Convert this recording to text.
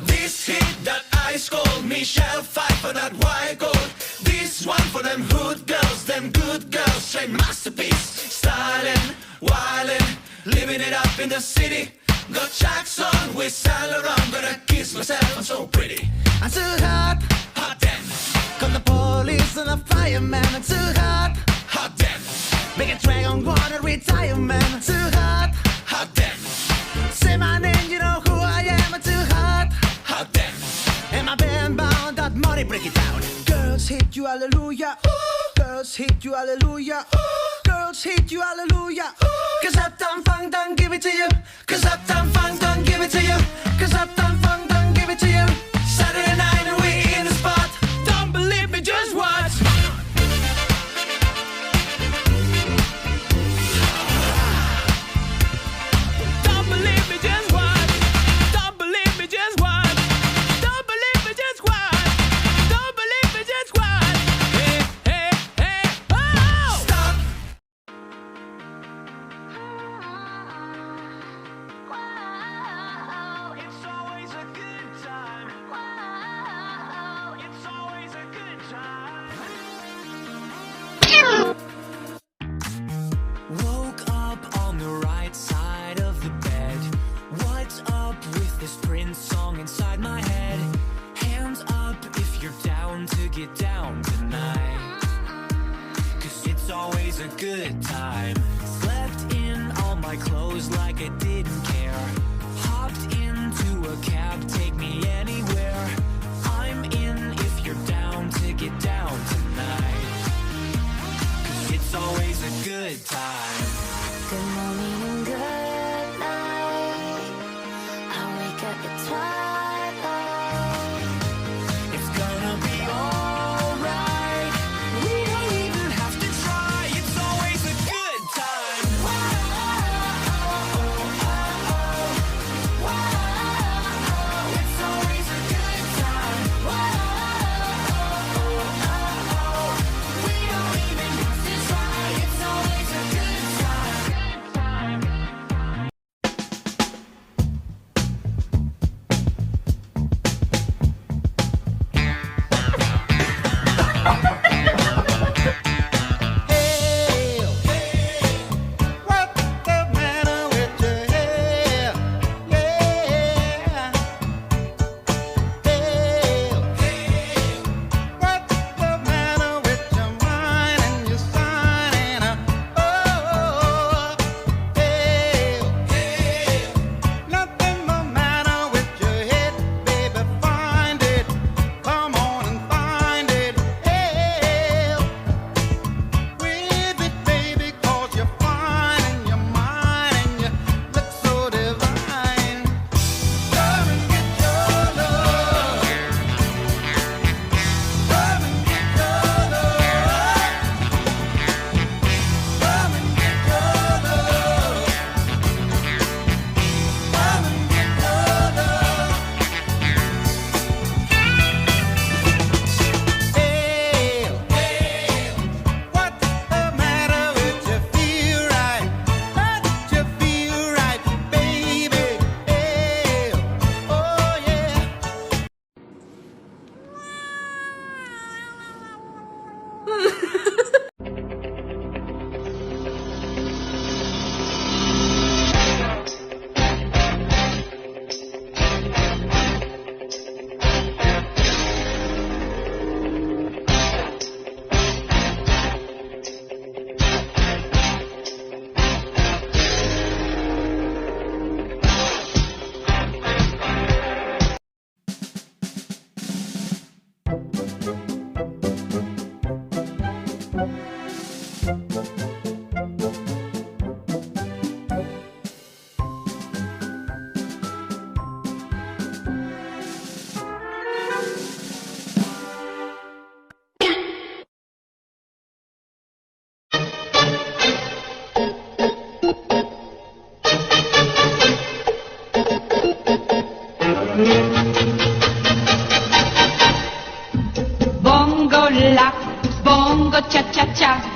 This hit that ice cold, Michelle fight for that white gold. This one for them hood girls, them good girls, straight masterpiece. Styling, wildin', living it up in the city. Got tracks on with Saint Laurent, gonna kiss myself, I'm so pretty. I'm too hot, Hot damn, call the police and the fireman. I'm too hot, hot damn, make a dragon wanna retire, man. I'm too hot, hot damn, say my name, you know who I am. I'm too hot, hot damn. and my band bound that money, break it down. Girls hit you, hallelujah. Girls hit you, hallelujah. Girls hit you, hallelujah. Cause Uptown Funk don't give it to you. Cause Uptown Funk don't give it to you. Cause Uptown Funk don't give it to you. Saturday night and we in the spot. Don't believe me, just watch. Don't believe me, just watch. Don't believe me, just watch. Don't believe me, just watch. Don't believe me, just watch. Hey, hey, hey, oh! Stop. Whoa, it's always a good time. Whoa, it's always a good time. Woke up on the right side of the bed. What's up with this Prince song inside my head? Hands up if you're down to get down tonight. Cause it's always a good time. Slept in all my clothes like I didn't care. Hopped into a cab, take me anywhere. I'm in if you're down to get down tonight. Cause it's always a good time. Good morning and good night. I wake up at twilight. It's gonna be alright. We don't even have to try. It's always a good time. bongo cha cha cha.